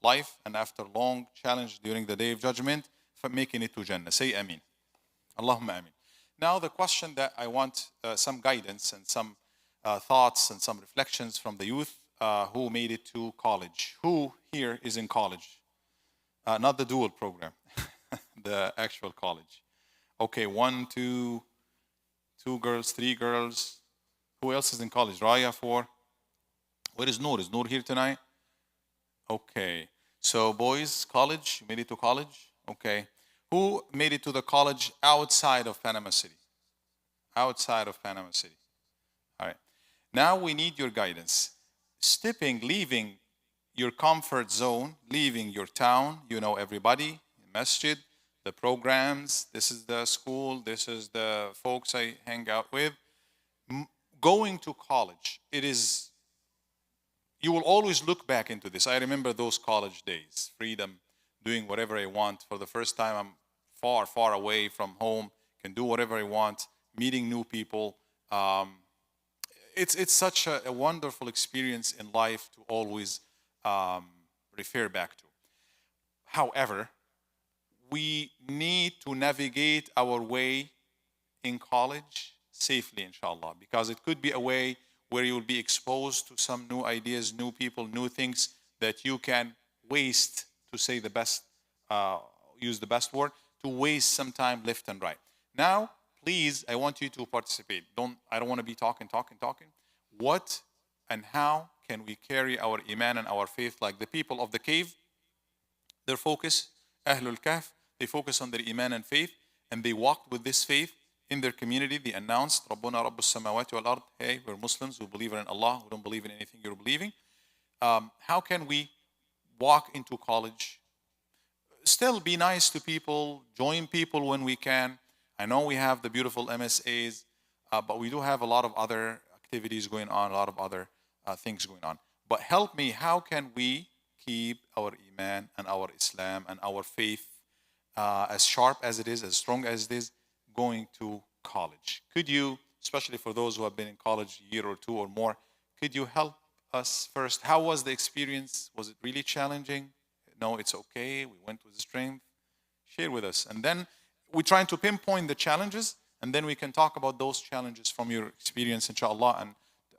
life and after long challenge during the day of judgment, for making it to Jannah. Say Ameen. Allahumma Ameen. Now the question that I want some guidance and some thoughts and some reflections from the youth who made it to college. Who here is in college? Not the dual program, the actual college. Okay, one, two girls, three girls. Who else is in college? Raya, four. Where is Noor? Is Noor here tonight? Okay. So boys, college. You made it to college? Okay. Who made it to the college outside of Panama City? Outside of Panama City. All right. Now we need your guidance. Leaving your comfort zone, leaving your town, you know everybody, masjid, the programs, this is the school, this is the folks I hang out with. Going to college, you will always look back into this. I remember those college days, freedom, doing whatever I want. For the first time, I'm far, far away from home, can do whatever I want, meeting new people. It's such a wonderful experience in life to always refer back to. However, we need to navigate our way in college safely, inshallah, because it could be a way where you will be exposed to some new ideas, new people, new things that you can waste, to say the best, use the best word, to waste some time left and right. Now, please, I want you to participate. I don't want to be talking. What and how can we carry our iman and our faith like the people of the cave? Their focus, Ahlul Kahf, they focus on their iman and faith, and they walked with this faith in their community. They announced, Rabbuna Rabbus Samawati wal Ard, hey, we're Muslims, we believe in Allah, we don't believe in anything you're believing. How can we walk into college, still be nice to people, join people when we can? I know we have the beautiful MSAs, but we do have a lot of other activities going on, a lot of other things going on. But help me, how can we keep our iman and our Islam and our faith as sharp as it is, as strong as it is, going to college? Could you, especially for those who have been in college a year or two or more, could you help us first? How was the experience? Was it really challenging? No, it's okay. We went with strength. Share with us. And then we're trying to pinpoint the challenges, and then we can talk about those challenges from your experience, inshallah,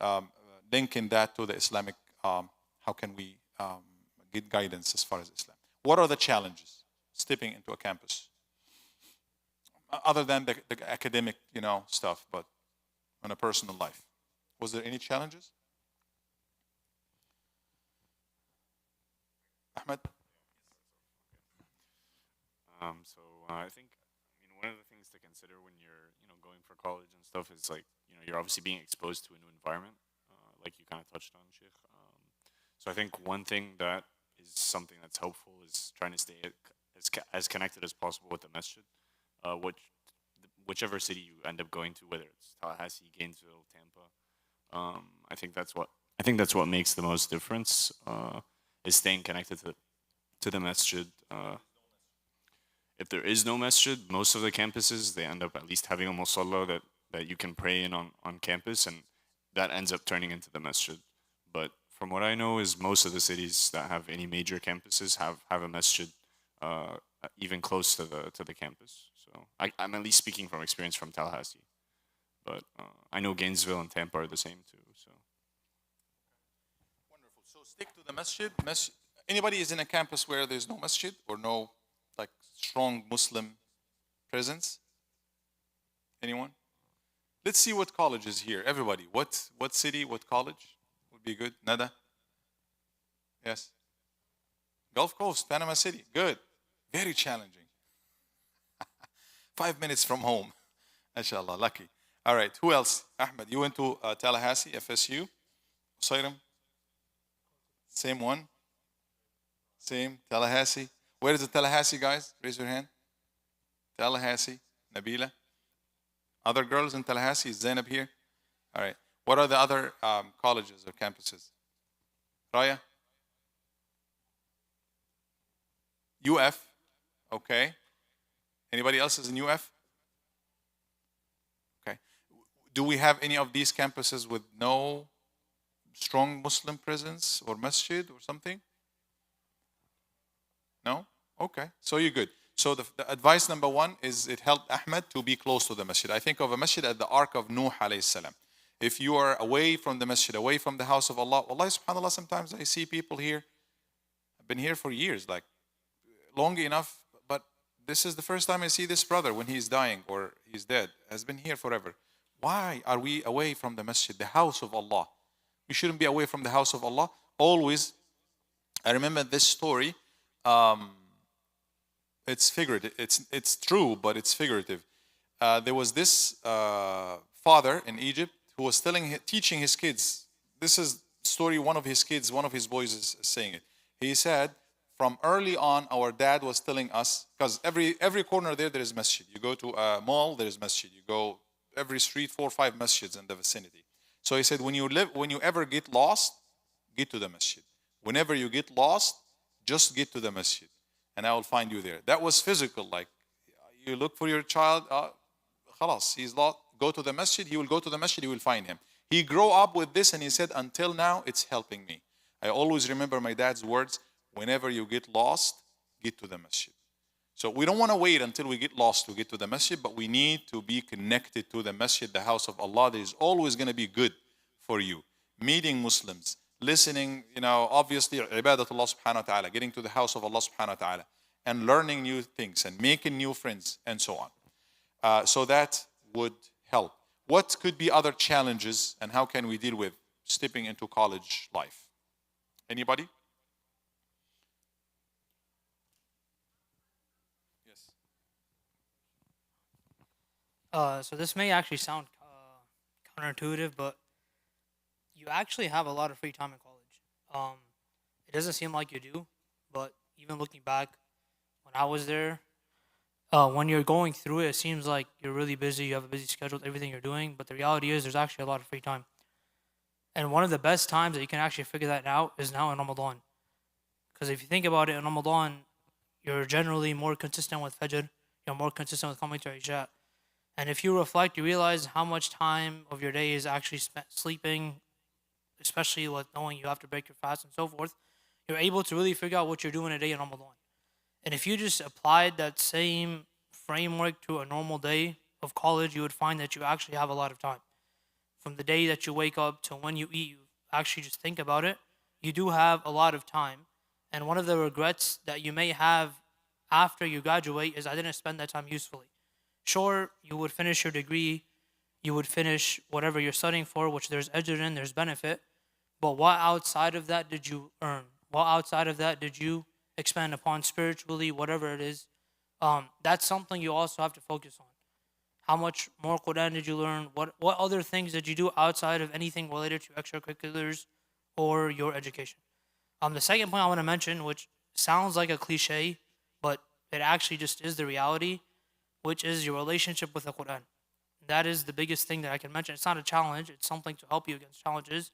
and linking that to the Islamic, how can we get guidance as far as Islam. What are the challenges stepping into a campus? Other than the academic, stuff, but on a personal life. Was there any challenges? Ahmed? I think, one of the things to consider when you're, going for college and stuff is like, you're obviously being exposed to a new environment, like you kind of touched on, Sheikh. So I think one thing that is something that's helpful is trying to stay as connected as possible with the masjid. Whichever city you end up going to, whether it's Tallahassee, Gainesville, Tampa, I think that's what makes the most difference. Is staying connected to the masjid. If there is no masjid, most of the campuses they end up at least having a musalla that you can pray in on campus, and that ends up turning into the masjid. But from what I know, is most of the cities that have any major campuses have a masjid even close to the campus. So I'm at least speaking from experience from Tallahassee, but I know Gainesville and Tampa are the same too. So wonderful. So stick to the masjid. Anybody is in a campus where there's no masjid or no strong Muslim presence? Anyone? Let's see what college is here. Everybody, what city, what college would be good? Nada? Yes. Gulf Coast, Panama City. Good. Very challenging. 5 minutes from home. MashaAllah, lucky. All right, who else? Ahmed, you went to Tallahassee, FSU. Usairam? Same one? Same, Tallahassee. Where is the Tallahassee, guys? Raise your hand. Tallahassee, Nabila. Other girls in Tallahassee? Is Zainab here? All right. What are the other colleges or campuses? Raya? UF. Okay. Anybody else is in UF? Okay. Do we have any of these campuses with no strong Muslim presence or masjid or something? No? Okay, so you're good. So the advice number one is it helped Ahmed to be close to the masjid. I think of a masjid at the ark of Nuh alayhi salam. If you are away from the masjid, away from the house of Allah, wallahi subhanAllah, sometimes I see people here, I've been here for years, like long enough, but this is the first time I see this brother when he's dying or he's dead, has been here forever. Why are we away from the masjid, the house of Allah? We shouldn't be away from the house of Allah. Always, I remember this story. It's figurative. It's true, but it's figurative. There was this father in Egypt who was teaching his kids. This is the story. One of his kids, one of his boys is saying it. He said, from early on, our dad was telling us, because every corner there is masjid. You go to a mall, there is masjid. You go every street, 4 or 5 masjids in the vicinity. So he said, when you ever get lost, get to the masjid. Whenever you get lost, just get to the masjid, and I will find you there. That was physical, like you look for your child, khalas, he's lost. Go to the masjid, he will go to the masjid, you will find him. He grew up with this and he said, until now, it's helping me. I always remember my dad's words, whenever you get lost, get to the masjid. So we don't want to wait until we get lost to get to the masjid, but we need to be connected to the masjid, the house of Allah. That is always going to be good for you. Meeting Muslims, listening, obviously, ibadatullah subhanahu wa ta'ala, getting to the house of Allah subhanahu wa ta'ala, and learning new things and making new friends and so on. So that would help. What could be other challenges and how can we deal with stepping into college life? Anybody? So this may actually sound counterintuitive, but you actually have a lot of free time in college. It doesn't seem like you do, but even looking back, when I was there, when you're going through it, it seems like you're really busy, you have a busy schedule, everything you're doing, but the reality is there's actually a lot of free time. And one of the best times that you can actually figure that out is now in Ramadan. Because if you think about it, in Ramadan, you're generally more consistent with Fajr, you're more consistent with coming to Isha. And if you reflect, you realize how much time of your day is actually spent sleeping, especially with knowing you have to break your fast and so forth. You're able to really figure out what you're doing a day in Ramadan. And if you just applied that same framework to a normal day of college, you would find that you actually have a lot of time. From the day that you wake up to when you eat, you actually just think about it, you do have a lot of time. And one of the regrets that you may have after you graduate is I didn't spend that time usefully. Sure, you would finish your degree, you would finish whatever you're studying for, which there's ajr in, there's benefit, but what outside of that did you earn? What outside of that did you expand upon spiritually, whatever it is? That's something you also have to focus on. How much more Quran did you learn? What other things did you do outside of anything related to extracurriculars or your education? The second point I want to mention, which sounds like a cliche, but it actually just is the reality, which is your relationship with the Quran. That is the biggest thing that I can mention. It's not a challenge, it's something to help you against challenges,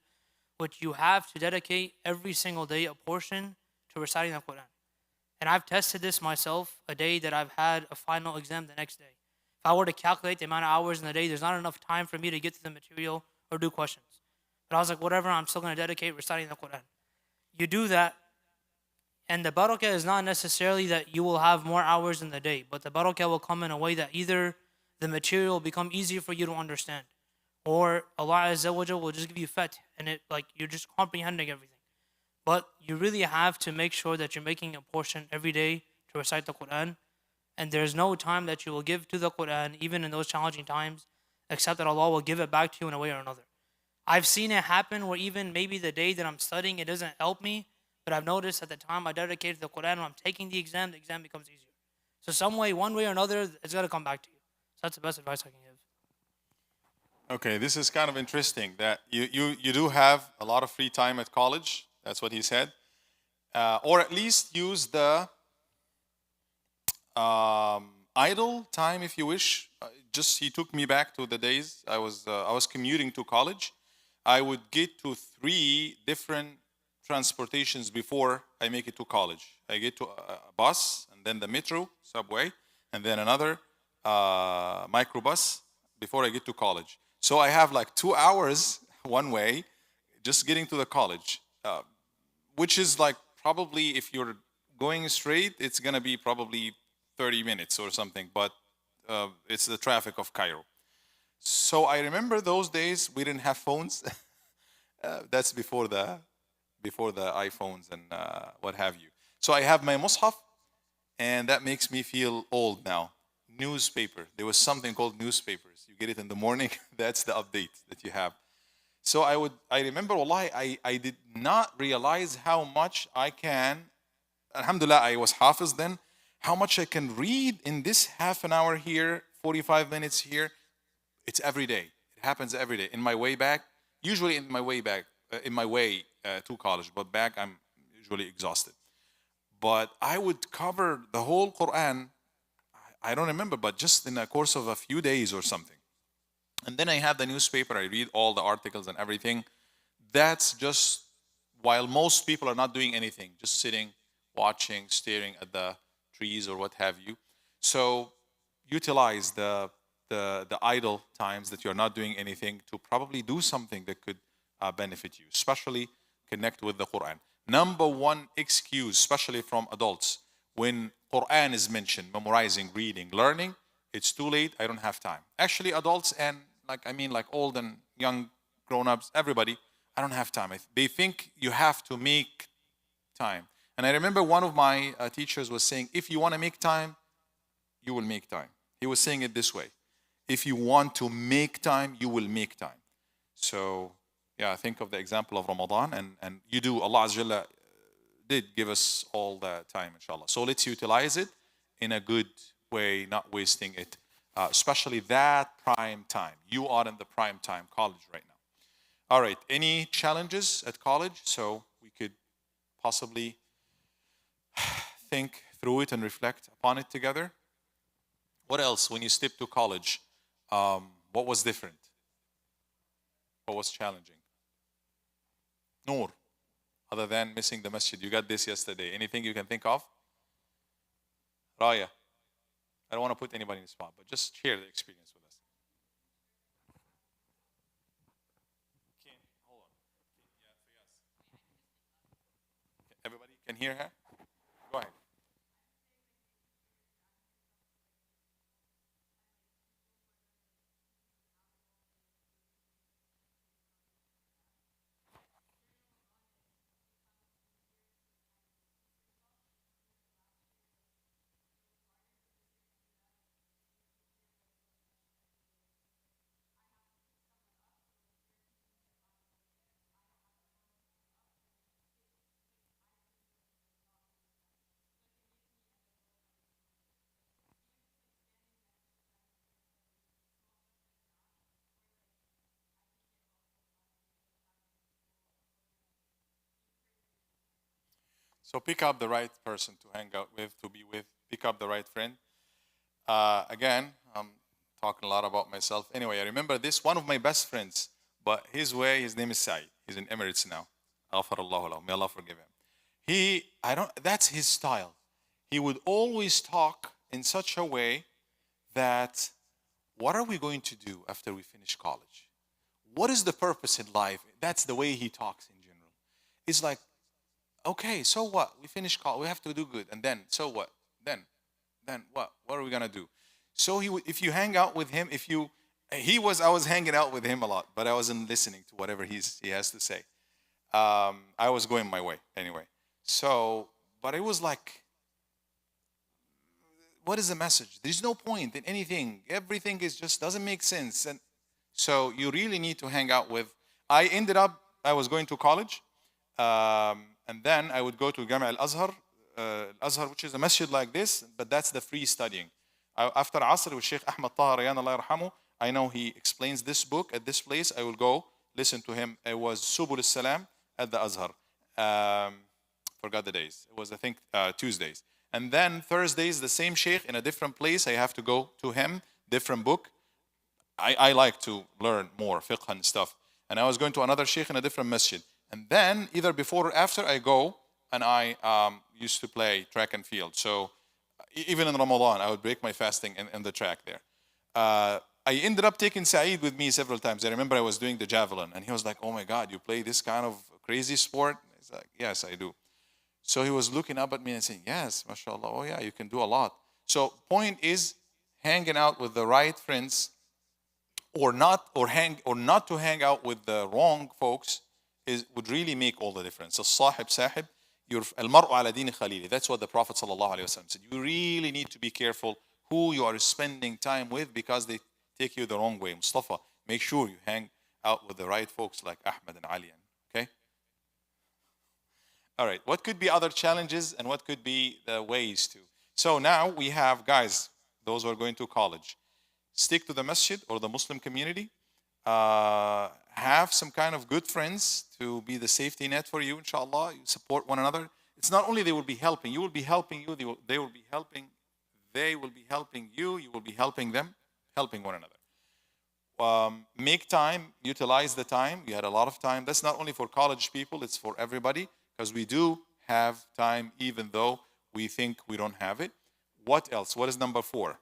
which you have to dedicate every single day a portion to reciting the Quran. And I've tested this myself a day that I've had a final exam the next day. If I were to calculate the amount of hours in the day, there's not enough time for me to get to the material or do questions. But I was like, whatever, I'm still going to dedicate reciting the Quran. You do that, and the barakah is not necessarily that you will have more hours in the day, but the barakah will come in a way that either the material will become easier for you to understand, or Allah Azza wa Jal will just give you fath, and you're just comprehending everything. But you really have to make sure that you're making a portion every day to recite the Quran, and there's no time that you will give to the Quran, even in those challenging times, except that Allah will give it back to you in a way or another. I've seen it happen where even maybe the day that I'm studying, it doesn't help me, but I've noticed at the time I dedicated to the Quran, when I'm taking the exam becomes easier. So some way, one way or another, it's got to come back to you. So that's the best advice I can give. Okay, this is kind of interesting that you do have a lot of free time at college. That's what he said. Or at least use the idle time, if you wish. He took me back to the days I was commuting to college. I would get to 3 different transportations before I make it to college. I get to a bus, and then the metro, subway, and then another microbus before I get to college. So I have like 2 hours one way just getting to the college, which is like probably if you're going straight, it's gonna be probably 30 minutes or something, but it's the traffic of Cairo. So I remember those days we didn't have phones. That's before the iPhones and what have you. So I have my mushaf, and that makes me feel old now. Newspaper. There was something called newspapers. You get it in the morning. That's the update that you have. So I remember, wallahi, I did not realize how much I can, alhamdulillah, I was hafiz then, how much I can read in this half an hour here, 45 minutes here. It's every day. It happens every day. In my way back, usually in my way to college, but back I'm usually exhausted. But I would cover the whole Quran, I don't remember, but just in the course of a few days or something. And then I have the newspaper, I read all the articles and everything. That's just while most people are not doing anything, just sitting, watching, staring at the trees or what have you. So utilize the idle times that you're not doing anything to probably do something that could benefit you, especially connect with the Quran. Number one excuse, especially from adults, when Quran is mentioned, memorizing, reading, learning, it's too late, I don't have time. Actually, adults and like old and young grown-ups, everybody, I don't have time. They think you have to make time. And I remember one of my teachers was saying, if you want to make time, you will make time. He was saying it this way. If you want to make time, you will make time. So, yeah, think of the example of Ramadan, and you do. Allah Azza wa Jalla did give us all the time, inshallah. So let's utilize it in a good way, not wasting it, especially that prime time. You are in the prime time, college right now. All right, any challenges at college? So we could possibly think through it and reflect upon it together. What else, when you stepped to college, what was different? What was challenging? Noor, other than missing the masjid, you got this yesterday. Anything you can think of? Raya, I don't want to put anybody in the spot, but just share the experience with us. Hold on. Everybody can hear her? Go ahead. So pick up the right person to hang out with, to be with. Pick up the right friend. Again, I'm talking a lot about myself. Anyway, I remember this, one of my best friends, but his name is Saeed. He's in Emirates now. Ghafarallahu lahu. May Allah forgive him. That's his style. He would always talk in such a way that, what are we going to do after we finish college? What is the purpose in life? That's the way he talks in general. It's like, okay, so what? We finish college. We have to do good. And then, so what? Then what? What are we gonna do? So if you hang out with him, I was hanging out with him a lot, but I wasn't listening to whatever he has to say. I was going my way anyway. So, but it was like, what is the message? There's no point in anything. Everything just doesn't make sense. And so you really need to hang out with. I was going to college. And then I would go to Jami' al-Azhar, which is a masjid like this, but that's the free studying. After Asr with Sheikh Ahmad Dabour, Allah yarhamu, I know he explains this book at this place. I will go listen to him. It was Subul al-Salam at the Azhar. Forgot the days. It was, I think, Tuesdays. And then Thursdays, the same Sheikh in a different place. I have to go to him, different book. I like to learn more fiqh and stuff. And I was going to another Sheikh in a different masjid. And then either before or after I go, and I used to play track and field. So even in Ramadan, I would break my fasting in the track there. I ended up taking Saeed with me several times. I remember I was doing the javelin, and he was like, oh my God, you play this kind of crazy sport? He's like, yes, I do. So he was looking up at me and saying, yes, mashallah, oh yeah, you can do a lot. So point is hanging out with the right friends or not to hang out with the wrong folks would really make all the difference. So sahib sahib, al-mar'u ala dini khalili. That's what the Prophet ﷺ said. You really need to be careful who you are spending time with because they take you the wrong way. Mustafa, make sure you hang out with the right folks like Ahmed and Ali. Okay? All right, what could be other challenges and what could be the ways to? So now we have, guys, those who are going to college, stick to the masjid or the Muslim community. Have some kind of good friends to be the safety net for you, inshallah. You support one another. It's not only they will be helping, you will be helping you, they will be helping you, you will be helping them, helping one another. Make time, utilize the time. You had a lot of time. That's not only for college people, it's for everybody, because we do have time even though we think we don't have it. What else? What is number 4?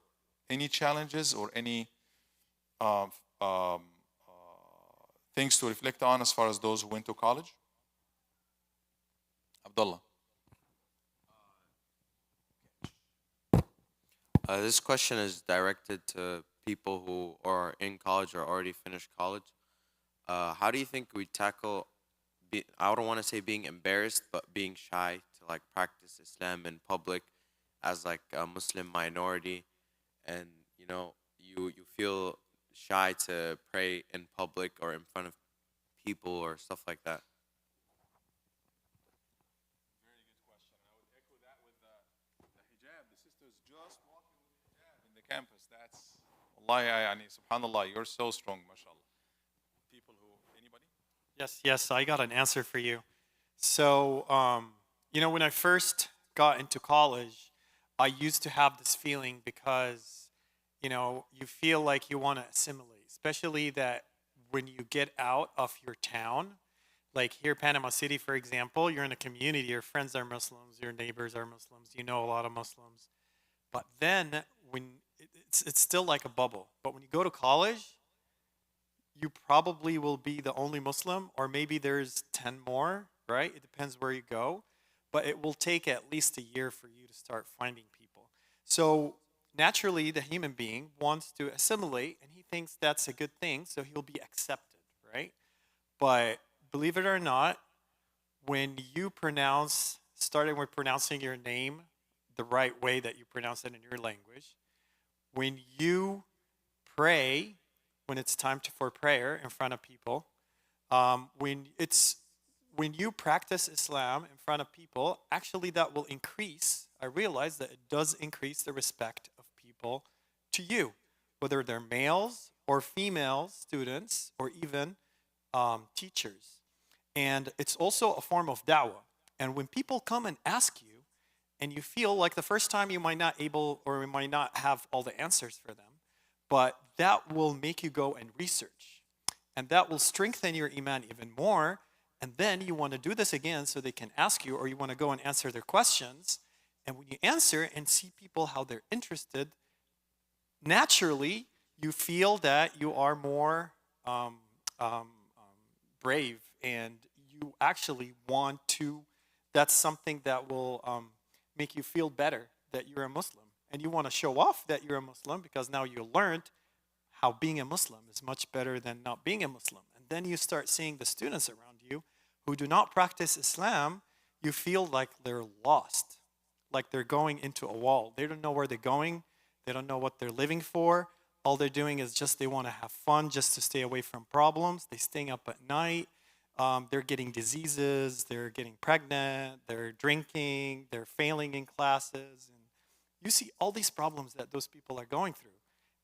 Any challenges or any things to reflect on as far as those who went to college? Abdullah. This question is directed to people who are in college or already finished college. How do you think we tackle, I don't want to say being embarrassed, but being shy to like practice Islam in public as like a Muslim minority, and you know, you feel shy to pray in public or in front of people or stuff like that? Very good question. I would echo that with the hijab. The sisters just walking with hijab in the campus. That's, wallahi, subhanallah, you're so strong, mashallah. People who, anybody? Yes, I got an answer for you. So, you know, when I first got into college, I used to have this feeling because, you know, you feel like you want to assimilate, especially that when you get out of your town, like here, Panama City, for example, you're in a community, your friends are Muslims, your neighbors are Muslims, you know a lot of Muslims. But then when it's still like a bubble. But when you go to college, you probably will be the only Muslim, or maybe there's 10 more, right? It depends where you go. But it will take at least a year for you to start finding people. So naturally, the human being wants to assimilate, and he thinks that's a good thing, so he'll be accepted, right? But believe it or not, when you starting with pronouncing your name the right way that you pronounce it in your language, when you pray, when it's time for prayer in front of people, when you practice Islam in front of people, actually that will increase. I realize that it does increase the respect of people to you, whether they're males or female students or even teachers. And it's also a form of da'wah. And when people come and ask you, and you feel like the first time you might not have all the answers for them, but that will make you go and research. And that will strengthen your iman even more. And then you want to do this again so they can ask you, or you want to go and answer their questions. And when you answer and see people how they're interested, naturally you feel that you are more brave, and you actually want to, that's something that will make you feel better that you're a Muslim. And you want to show off that you're a Muslim because now you learned how being a Muslim is much better than not being a Muslim. And then you start seeing the students around you who do not practice Islam, you feel like they're lost, like they're going into a wall. They don't know where they're going. They don't know what they're living for. All they're doing is just they want to have fun, just to stay away from problems. They're staying up at night. They're getting diseases. They're getting pregnant. They're drinking. They're failing in classes. And you see all these problems that those people are going through.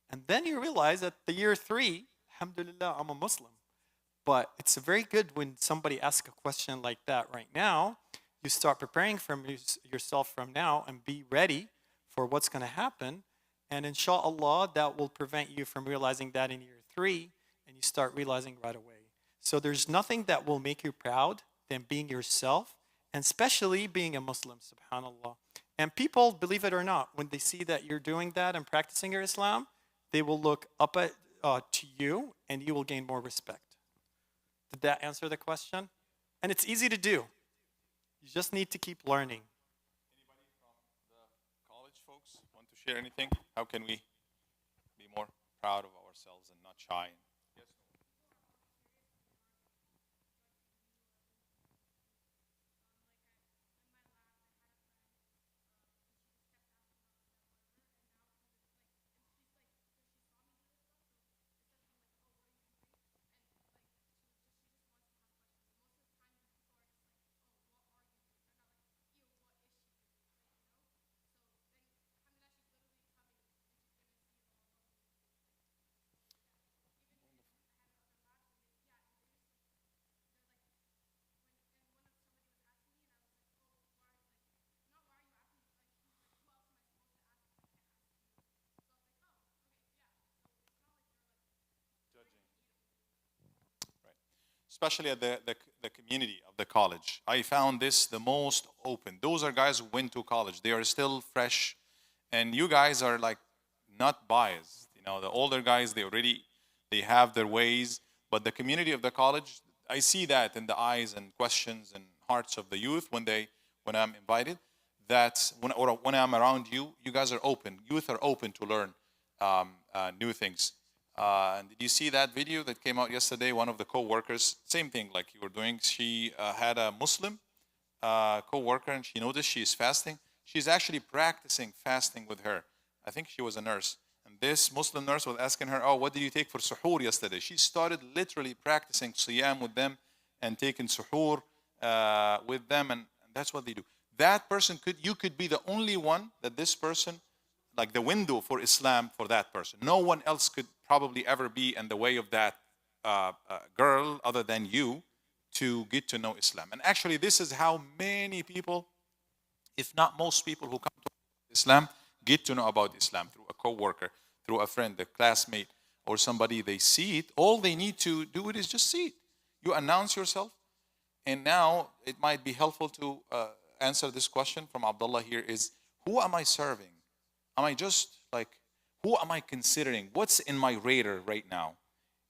And then you realize at the year 3, alhamdulillah, I'm a Muslim. But it's very good when somebody asks a question like that right now. You start preparing for yourself from now and be ready for what's going to happen. And inshallah, that will prevent you from realizing that in year 3, and you start realizing right away. So there's nothing that will make you proud than being yourself, and especially being a Muslim, subhanallah. And people, believe it or not, when they see that you're doing that and practicing your Islam, they will look up to you, and you will gain more respect. Did that answer the question? And it's easy to do. You just need to keep learning. Anybody from the college folks want to share anything? How can we be more proud of ourselves and not shy? Yes. Right. Especially at the community of the college. I found this the most open. Those are guys who went to college. They are still fresh. And you guys are like not biased. You know, the older guys, they have their ways. But the community of the college, I see that in the eyes and questions and hearts of the youth when I'm invited. That when I'm around you, you guys are open. Youth are open to learn new things. And did you see that video that came out yesterday? One of the co-workers, same thing like you were doing. She had a Muslim co-worker, and she noticed she is fasting. She's actually practicing fasting with her. I think she was a nurse. And this Muslim nurse was asking her, oh, what did you take for suhoor yesterday? She started literally practicing siyam with them and taking suhoor with them, and that's what they do. That person you could be the only one that this person, like the window for Islam for that person. No one else could probably ever be in the way of that girl other than you to get to know Islam. And actually, this is how many people, if not most people who come to Islam, get to know about Islam through a co-worker, through a friend, a classmate, or somebody they see it. All they need to do is just see it. You announce yourself. And now it might be helpful to answer this question from Abdullah here is, who am I serving? Am I just like, who am I considering? What's in my radar right now?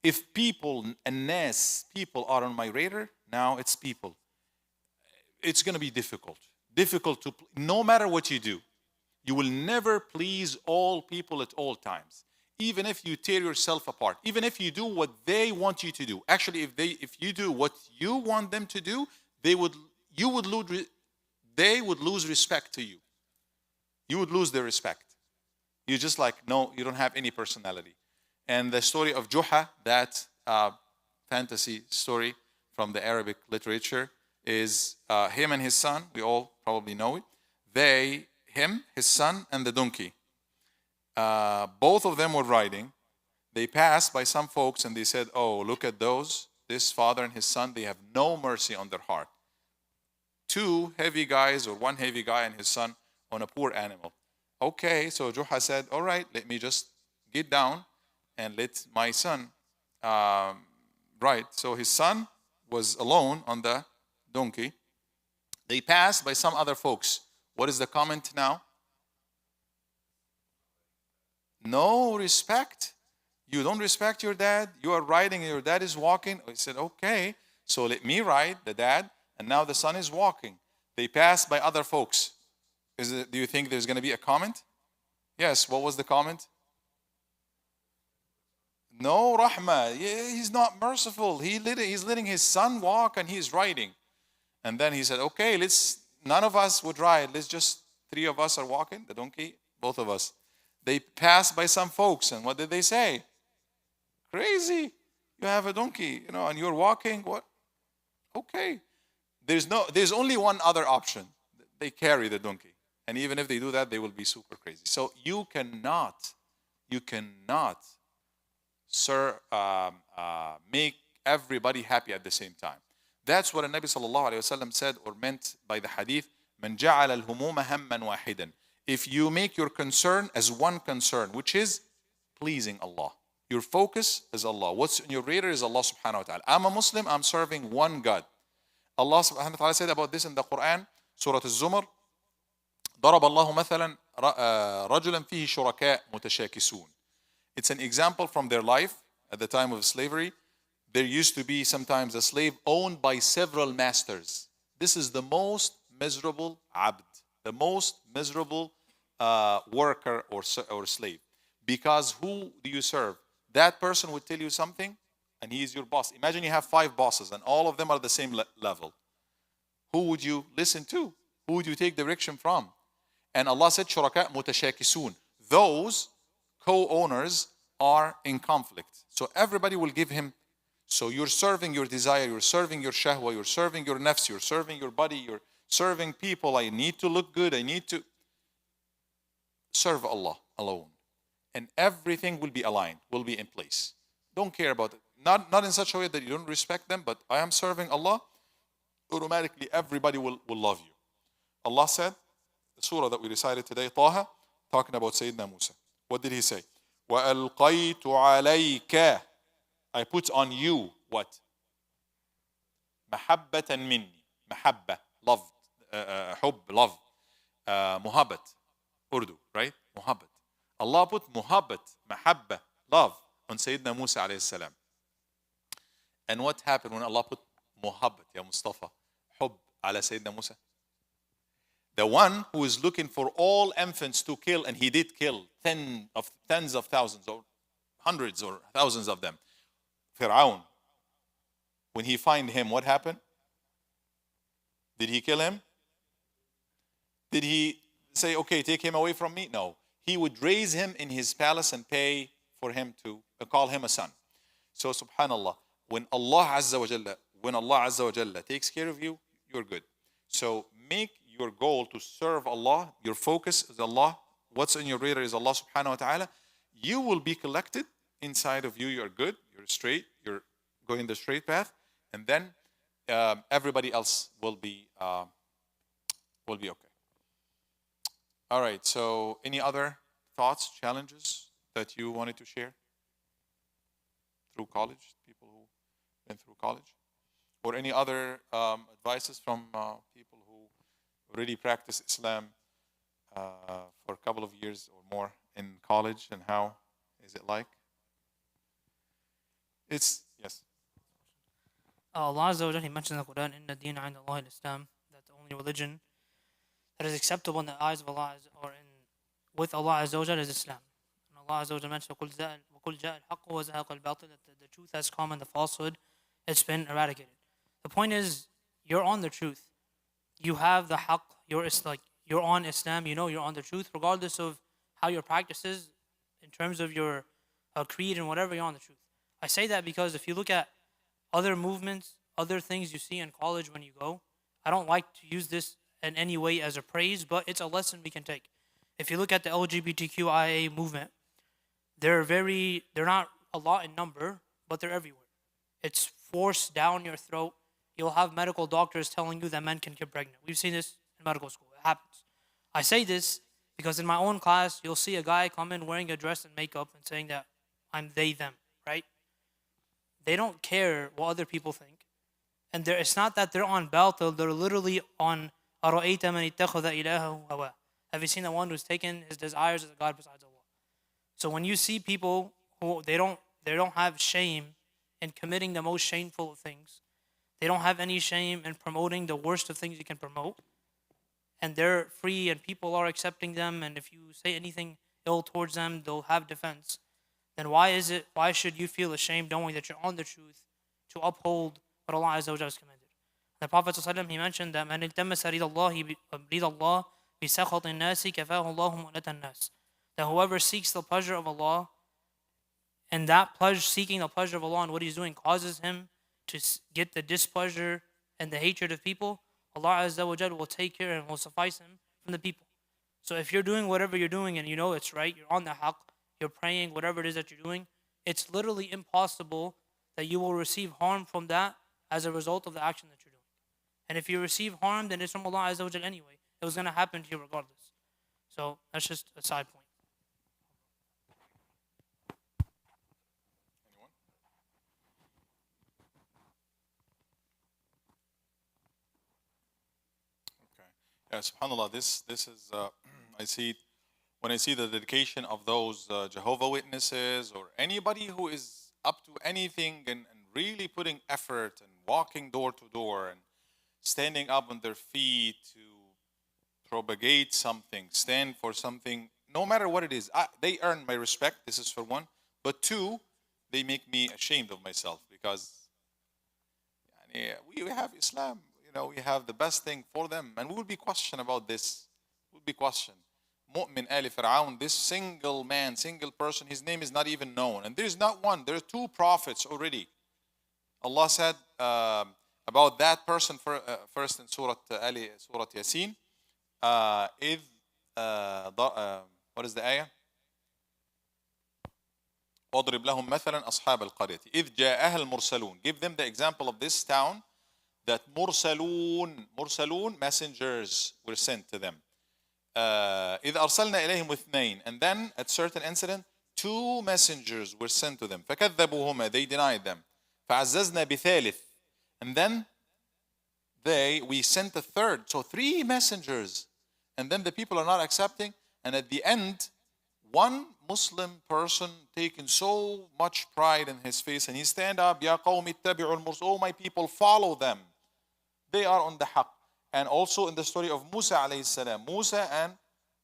If people are on my radar, now it's people. It's going to be difficult. No matter what you do, you will never please all people at all times. Even if you tear yourself apart, even if you do what they want you to do. Actually, if you do what you want them to do, they would lose respect to you. You would lose their respect. You're just like, no, you don't have any personality. And the story of Juha, that fantasy story from the Arabic literature, is him and his son. We all probably know it. Him, his son, and the donkey. Both of them were riding. They passed by some folks and they said, oh, look at those. This father and his son, they have no mercy on their heart. Two heavy guys, or one heavy guy and his son, on a poor animal. Okay, so Juha said, all right, let me just get down and let my son ride. So his son was alone on the donkey. They passed by some other folks. What is the comment now? No respect. You don't respect your dad. You are riding and your dad is walking. He said, okay, so let me ride the dad, and now the son is walking. They passed by other folks. Do you think there's going to be a comment? Yes, what was the comment? No rahmah. Yeah, he's not merciful. He's letting his son walk and he's riding. And then he said, okay, none of us would ride. Three of us are walking, the donkey, both of us. They passed by some folks, and what did they say? Crazy. You have a donkey, and you're walking. What? Okay. There's only one other option. They carry the donkey. And even if they do that, they will be super crazy. So you cannot make everybody happy at the same time. That's what the Nabi sallallahu alaihi wasallam said or meant by the hadith, "Man ja'ala al-humuma hamman wahidan." If you make your concern as one concern, which is pleasing Allah. Your focus is Allah. What's in your radar is Allah subhanahu wa ta'ala. I'm a Muslim, I'm serving one God. Allah subhanahu wa ta'ala said about this in the Quran, Surah Al-Zumar, ضرب الله مثلا رجلا فيه شركاء متشاكسون. It's an example from their life at the time of slavery. There used to be sometimes a slave owned by several masters. This is the most miserable abd, the most miserable worker or slave. Because who do you serve? That person would tell you something, and he is your boss. Imagine you have 5 bosses, and all of them are the same level. Who would you listen to? Who would you take direction from? And Allah said, شُرَكَاء مُتَشَاكِسُونَ. Those co-owners are in conflict. So everybody will give him. So you're serving your desire, you're serving your shahwa, you're serving your nafs, you're serving your body, you're serving people. I need to look good, I need to serve Allah alone. And everything will be aligned, will be in place. Don't care about it. Not in such a way that you don't respect them, but I am serving Allah, automatically everybody will love you. Allah said, the surah that we recited today, Taha, talking about Sayyidina Musa. What did he say? وَأَلْقَيْتُ عَلَيْكَ, I put on you what? مَحَبَّةً مِنِّي. Mahabba, love, hub, love. Muhabbat, Urdu, right? Muhabbat. Allah put muhabbat, mahabba, love on Sayyidina Musa alayhi salam. And what happened when Allah put muhabbat, ya Mustafa, hub ala Sayyidina Musa? The one who is looking for all infants to kill, and he did kill tens of thousands or hundreds or thousands of them. Fir'aun, when he find him, what happened? Did he kill him? Did he say, okay, take him away from me? No. He would raise him in his palace and pay for him to call him a son. So subhanallah, when Allah Azza wa Jalla takes care of you, you're good. So make your goal to serve Allah, your focus is Allah, what's in your radar is Allah subhanahu wa ta'ala. You will be collected inside of you, you're good, you're straight, you're going the straight path, and then everybody else will be okay. All right, so any other thoughts, challenges that you wanted to share through college, people who been through college? Or any other advices from people who already practice Islam for a couple of years or more in college, and how is it like? It's, yes. Allah Azza wa Jalla, He mentions in the Quran, "Inna deen 'inda Allah al-Islam," that the only religion that is acceptable in the eyes of Allah with Allah Azza wa Jalla is Islam. And Allah Azza wa Jalla mentioned, وَقُلْ جَاءَ الْحَقُّ وَزَهَقَ الْبَاطِلُ, that the truth has come and the falsehood has been eradicated. The point is, you're on the truth. You have the haqq, you're on Islam, you know you're on the truth, regardless of how your practice is, in terms of your creed and whatever, you're on the truth. I say that because if you look at other movements, other things you see in college when you go, I don't like to use this in any way as a praise, but it's a lesson we can take. If you look at the LGBTQIA movement, they're not a lot in number, but they're everywhere. It's forced down your throat. You'll have medical doctors telling you that men can get pregnant. We've seen this in medical school. It happens. I say this because in my own class, you'll see a guy come in wearing a dress and makeup and saying that I'm they, them, right? They don't care what other people think. And it's not that they're on batil, they're literally on أَرَأَيْتَ مَنِ اتَّخَذَ إِلَهَهُ هَوَاهُ. Have you seen the one who's taken his desires as a God besides Allah? So when you see people who they don't have shame in committing the most shameful of things, they don't have any shame in promoting the worst of things you can promote, and they're free and people are accepting them, and if you say anything ill towards them, they'll have defense, then why should you feel ashamed knowing that you're on the truth to uphold what Allah Azza wa Jalla has commanded? The Prophet ﷺ, he mentioned that مَنِ الْتَمَسَ رِضَ اللَّهِ بِسَخَطِ النَّاسِ كَفَاهُ اللَّهُ مُؤْنَةَ النَّاسِ. That whoever seeks the pleasure of Allah, and that seeking the pleasure of Allah and what he's doing causes him to get the displeasure and the hatred of people, Allah Azza wa Jalla will take care and will suffice him from the people. So if you're doing whatever you're doing and you know it's right, you're on the haqq, you're praying, whatever it is that you're doing, it's literally impossible that you will receive harm from that as a result of the action that you're doing. And if you receive harm, then it's from Allah Azza wa Jalla anyway. It was going to happen to you regardless. So that's just a side point. Anyone? Okay. Yeah, subhanAllah, this is, when I see the dedication of those Jehovah Witnesses or anybody who is up to anything and really putting effort and walking door to door and standing up on their feet to propagate something, stand for something, no matter what it is, they earn my respect. This is for one. But two, they make me ashamed of myself because we have Islam. We have the best thing for them, and we will be questioned about this. We'll be questioned. Mu'min Ali Fir'aun, this single man, single person, his name is not even known. And there's not one, there are two prophets already. Allah said about that person first in Surah Yasin. What is the ayah? اضرب لهم مثلا أصحاب القرية إذ جاءها المرسلون. Give them the example of this town that مرسلون messengers were sent to them. إذ أرسلنا إليهم اثنين, and then at certain incident 2 messengers were sent to them. فكذبوهما, they denied them. فعززنا بثالث, and then we sent a third, so 3 messengers, and then the people are not accepting, and at the end one Muslim person taking so much pride in his face, and he stand up, يا قوم اتبعوا المرسلين, oh my people, follow them, they are on the haqq. And also in the story of Musa alayhi salam, Musa and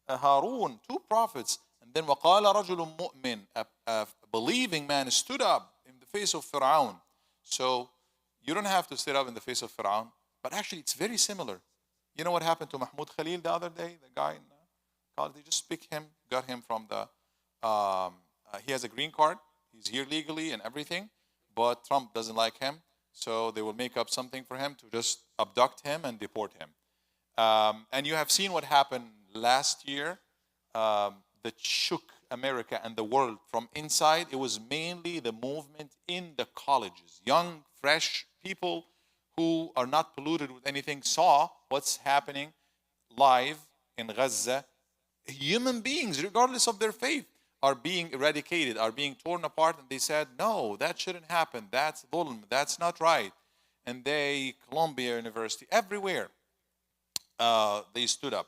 Harun, 2 prophets, and then وقال رجل مؤمن, a believing man stood up in the face of Fir'aun. So you don't have to sit up in the face of Fir'aun, but actually it's very similar. You know what happened to Mahmoud Khalil the other day, the guy in college? They just picked him, got him from the he has a green card, he's here legally and everything, but Trump doesn't like him, so they will make up something for him to just abduct him and deport him. And you have seen what happened last year that shook America and the world from inside. It was mainly the movement in the colleges. Young, fresh people who are not polluted with anything saw what's happening live in Gaza. Human beings, regardless of their faith, are being eradicated, are being torn apart, and they said, no, that shouldn't happen. That's dhulm, that's not right. And Columbia University, everywhere, they stood up.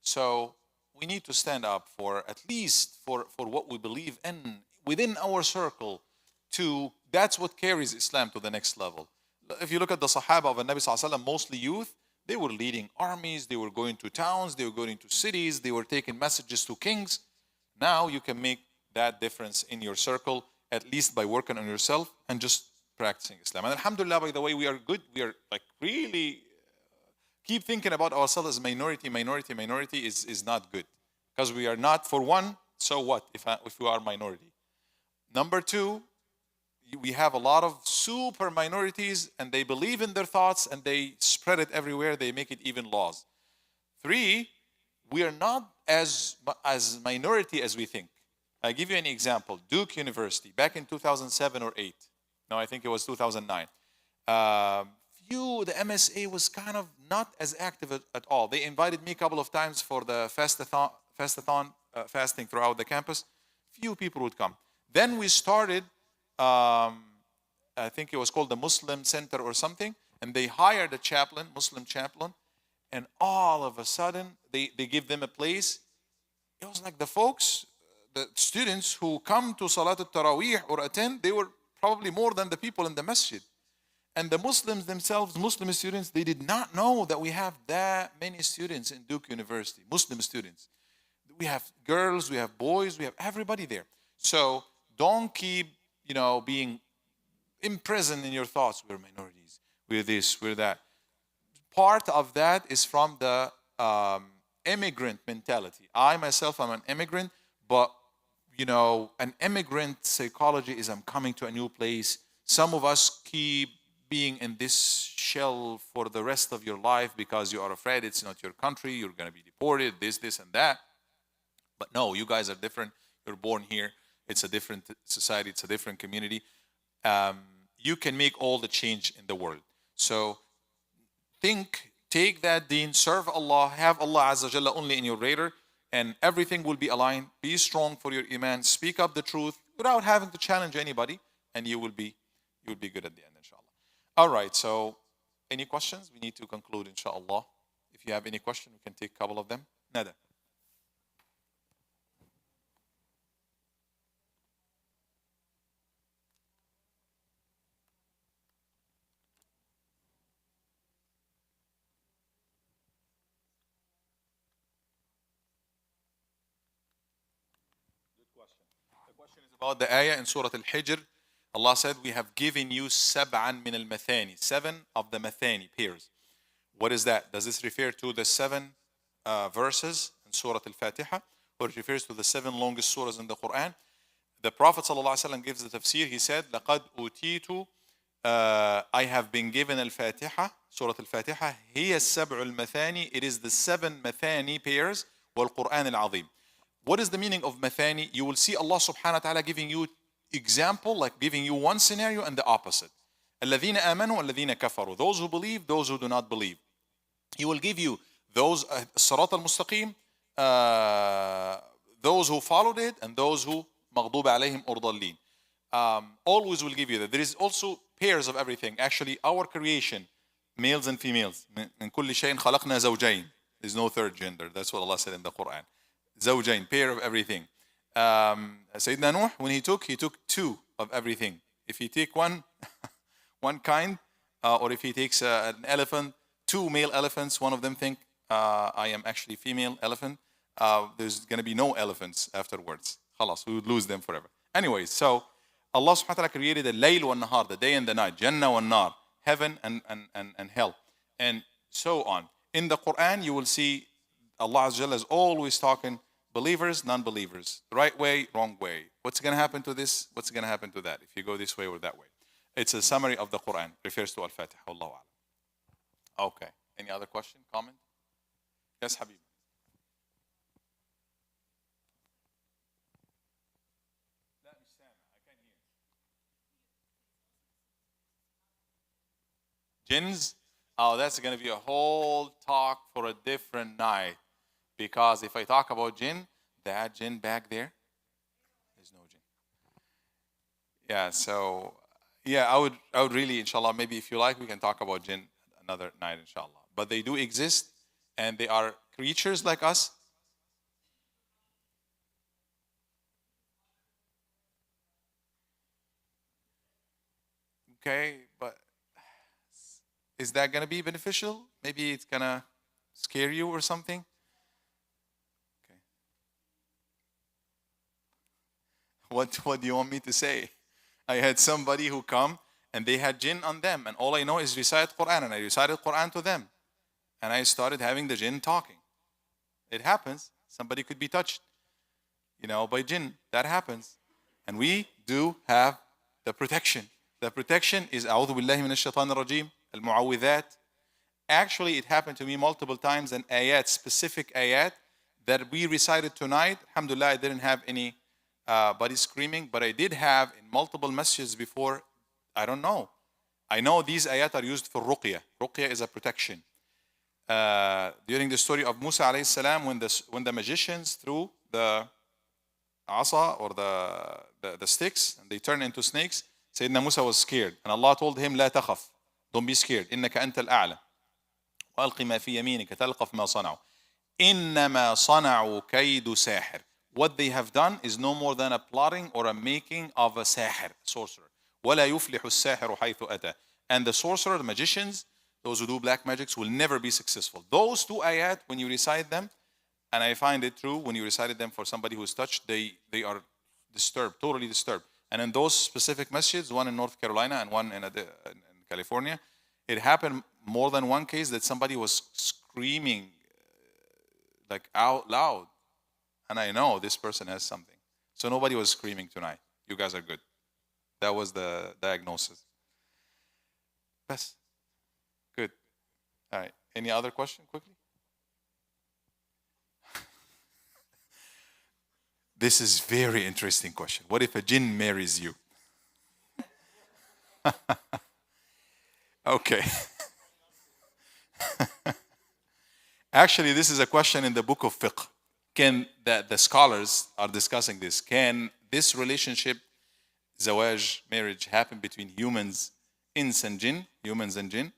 So we need to stand up for at least for what we believe in within our circle. That's what carries Islam to the next level. If you look at the Sahaba of the Nabi Sallallahu Alaihi Wasallam, mostly youth, they were leading armies, they were going to towns, they were going to cities, they were taking messages to kings. Now you can make that difference in your circle, at least by working on yourself and just practicing Islam. And alhamdulillah, by the way, we are good. We are like really keep thinking about ourselves as minority is not good. Because we are not, for one, so what if we are minority? Number 2, we have a lot of super minorities and they believe in their thoughts and they spread it everywhere. They make it even laws. 3, we are not as minority as we think. I'll give you an example. Duke University, back in 2007 or 8. No, I think it was 2009. The MSA was kind of not as active at all. They invited me a couple of times for the fasting throughout the campus. Few people would come. Then we started, I think it was called the Muslim Center or something, and they hired a chaplain, Muslim chaplain, and all of a sudden, they give them a place. It was like the folks, the students who come to Salat al-Taraweeh or attend, they were probably more than the people in the masjid. And the Muslims themselves, Muslim students, they did not know that we have that many students in Duke University, Muslim students. We have girls, we have boys, we have everybody there. So don't keep, being imprisoned in your thoughts. We're minorities, we're this, we're that. Part of that is from the immigrant mentality. I myself am an immigrant, but an immigrant psychology is I'm coming to a new place. Some of us keep being in this shell for the rest of your life because you are afraid it's not your country, you're going to be deported, this, and that. But no, you guys are different. You're born here. It's a different society. It's a different community. You can make all the change in the world. So take that deen, serve Allah, have Allah Azza Jalla only in your radar, and everything will be aligned. Be strong for your iman. Speak up the truth without having to challenge anybody, and you will be good at the end, inshallah. All right, so any questions? We need to conclude, inshallah. If you have any question, we can take a couple of them. Nada. The question is about the ayah in Surah Al-Hijr. Allah said, we have given you sab'an min al-mathani, 7 of the mathani, pairs. What is that? Does this refer to the 7 verses in Surah Al-Fatiha, or it refers to the 7 longest surahs in the Quran? The Prophet ﷺ gives the tafsir. He said, لَقَدْ أُوتِيتُ I have been given Al-Fatiha, Surah Al-Fatiha, هي السبع المثاني. It is the 7 mathani pairs, وَالْقُرْآنِ الْعَظِيمِ. What is the meaning of mathani? You will see Allah subhanahu wa ta'ala giving you example, like giving you one scenario and the opposite. الَّذِينَ آمَنُوا وَالَّذِينَ كَفَرُوا. Those who believe, those who do not believe. He will give you those الصراط المستقيم, those who followed it, and those who مغضوب عليهم أو ضالين. Always will give you that. There is also pairs of everything. Actually, our creation, males and females, من كل شيء خلقنا زوجين. There's no third gender. That's what Allah said in the Quran. زوجين, pair of everything. Sayyidina Nuh, when he took 2 of everything. If he take one kind, or if he takes an elephant, 2 male elephants, one of them think, I am actually female elephant. There's going to be no elephants afterwards. Khalas, we would lose them forever. Anyway, so Allah subhanahu wa ta'ala created the layl wa nahar, the day and the night, Jannah wa nar, heaven and hell, and so on. In the Quran, you will see Allah Azza wa Jalla is always talking believers, non-believers, the right way, wrong way. What's going to happen to this? What's going to happen to that? If you go this way or that way. It's a summary of the Quran. Refers to Al-Fatiha. Wallahu a'lam. Okay. Any other question, comment? Yes, Habib. Jinns? Oh, that's going to be a whole talk for a different night. Because if I talk about jinn, that jinn back there, there's no jinn. Yeah, so, yeah, I would really, inshallah, maybe if you like, we can talk about jinn another night, inshallah. But they do exist, and they are creatures like us. Okay, but is that going to be beneficial? Maybe it's going to scare you or something? Okay. What do you want me to say? I had somebody who come and they had jinn on them, and all I know is recite Quran, and I recited Quran to them. And I started having the jinn talking. It happens. Somebody could be touched, by jinn. That happens. And we do have the protection. The protection is أعوذ بالله من الشيطان الرجيم, المعوذات. Actually, it happened to me multiple times, and ayat, specific ayat that we recited tonight. Alhamdulillah, I didn't have any body screaming, but I did have in multiple messages before. I don't know. I know these ayat are used for ruqya. Ruqya is a protection. During the story of Musa alayhi salam, when the magicians threw the asa or the sticks and they turned into snakes, Sayyidina Musa was scared, and Allah told him, لا تخف, don't be scared. إنك أنت الأعلى. وألق ما في يمينك تلقف ما صنعوا. إنما صنعوا كيد ساحر. What they have done is no more than a plotting or a making of a sahir, sorcerer. ولا يفلح الساحر حيث أتى. And the sorcerer, the magicians, those who do black magics, will never be successful. Those 2 ayat, when you recite them, and I find it true, when you recited them for somebody who is touched, they are disturbed, totally disturbed. And in those specific masjids, one in North Carolina and one in California, it happened more than one case that somebody was screaming like out loud. And I know this person has something. So nobody was screaming tonight. You guys are good. That was the diagnosis. Yes. Good. All right. Any other question quickly? This is very interesting question. What if a jinn marries you? Okay. Actually, this is a question in the book of fiqh. The scholars are discussing this. Can this relationship, zawaj, marriage, happen between humans, ins and jinn, humans and jinn?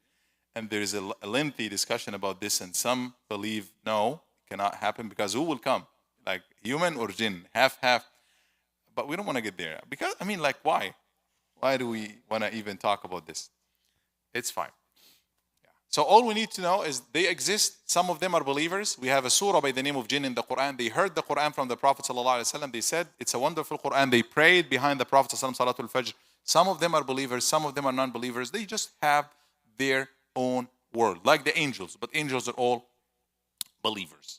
And there is a lengthy discussion about this, and some believe no, it cannot happen, because who will come? Like human or jinn, half. But we don't want to get there. Because, why? Why do we want to even talk about this? It's fine. Yeah. So all we need to know is they exist. Some of them are believers. We have a surah by the name of jinn in the Quran. They heard the Quran from the Prophet ﷺ. They said it's a wonderful Quran. They prayed behind the Prophet ﷺ, Salatul Fajr. Some of them are believers. Some of them are non-believers. They just have their own world, like the angels. But angels are all believers.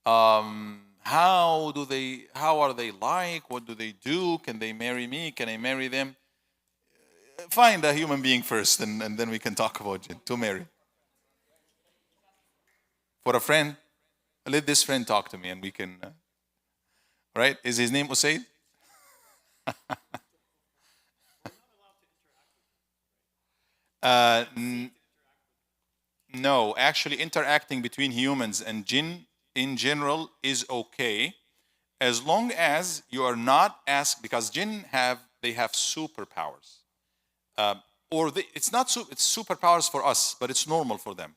How are they like? What do they do? Can they marry me? Can I marry them? Find a human being first, and then we can talk about jinn to marry. For a friend, let this friend talk to me and we can, right? Is his name Usaid? No, actually interacting between humans and jinn in general is okay, as long as you are not asked, because jinn have superpowers. It's superpowers for us, but it's normal for them.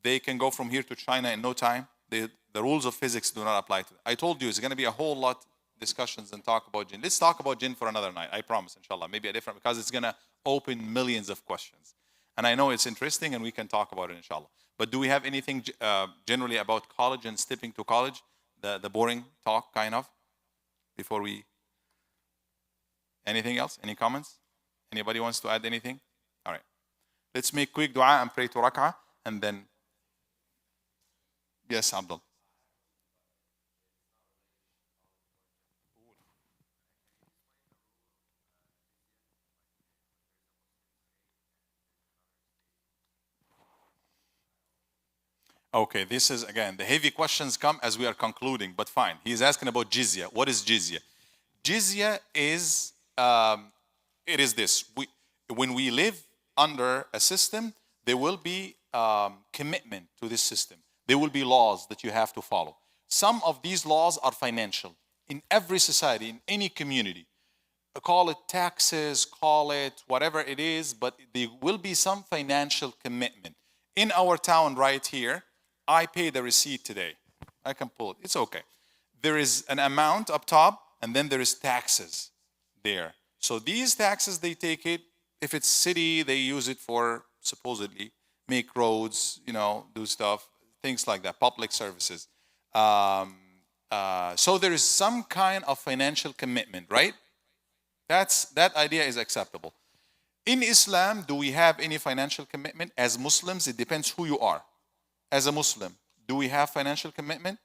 They can go from here to China in no time. The rules of physics do not apply to them. I told you it's going to be a whole lot discussions and talk about jinn. Let's talk about jinn for another night. I promise, inshallah. Maybe a different, because it's going to open millions of questions. And I know it's interesting and we can talk about it, inshallah. But do we have anything generally about college and stepping to college? The boring talk, kind of, before we... Anything else? Any comments? Anybody wants to add anything? All right. Let's make quick dua and pray to rak'ah, and then... Yes, Abdul. Okay, this is, again, the heavy questions come as we are concluding, but fine. He's asking about jizya. What is jizya? Jizya is, it is this. When we live under a system, there will be commitment to this system. There will be laws that you have to follow. Some of these laws are financial. In every society, in any community, call it taxes, call it whatever it is, but there will be some financial commitment. In our town right here, I paid a receipt today. I can pull it. It's okay. There is an amount up top, and then there is taxes there. So these taxes, they take it. If it's city, they use it for supposedly make roads, do stuff, things like that, public services. So there is some kind of financial commitment, right? That idea is acceptable. In Islam, do we have any financial commitment? As Muslims, it depends who you are. As a Muslim, do we have financial commitment?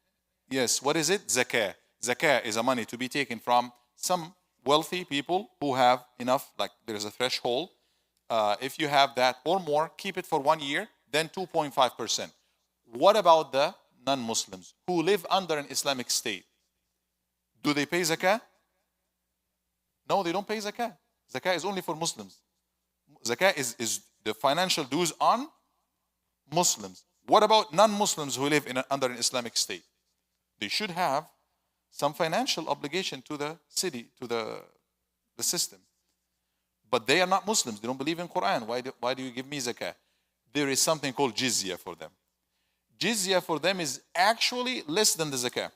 Yes. What is it? Zakah. Zakah is a money to be taken from some wealthy people who have enough, like there's a threshold. If you have that or more, keep it for 1 year, then 2.5%. What about the non-Muslims who live under an Islamic state? Do they pay zakah? No, they don't pay zakah. Zakah is only for Muslims. Zakah is the financial dues on Muslims. What about non-Muslims who live under an Islamic state? They should have some financial obligation to the city, to the system. But they are not Muslims. They don't believe in Quran. Why do you give me zakah? There is something called jizya for them. Jizya for them is actually less than the zakah.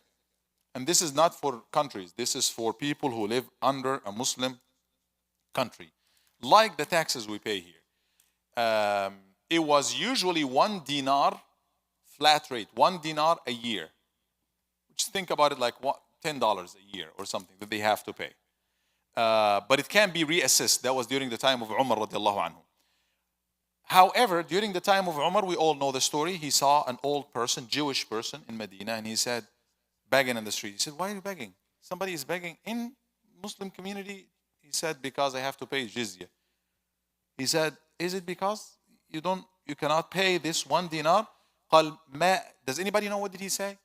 And this is not for countries. This is for people who live under a Muslim country. Like the taxes we pay here. It was usually 1 dinar flat rate, 1 dinar a year. Just think about it like $10 a year or something that they have to pay. But it can be reassessed. That was during the time of Umar radiallahu anhu. However, during the time of Umar, we all know the story. He saw an old person, Jewish person in Medina, and he said, begging in the street. He said, why are you begging? Somebody is begging in Muslim community. He said, because I have to pay jizya. He said, is it because you cannot pay this 1 dinar? Does anybody know what did he say?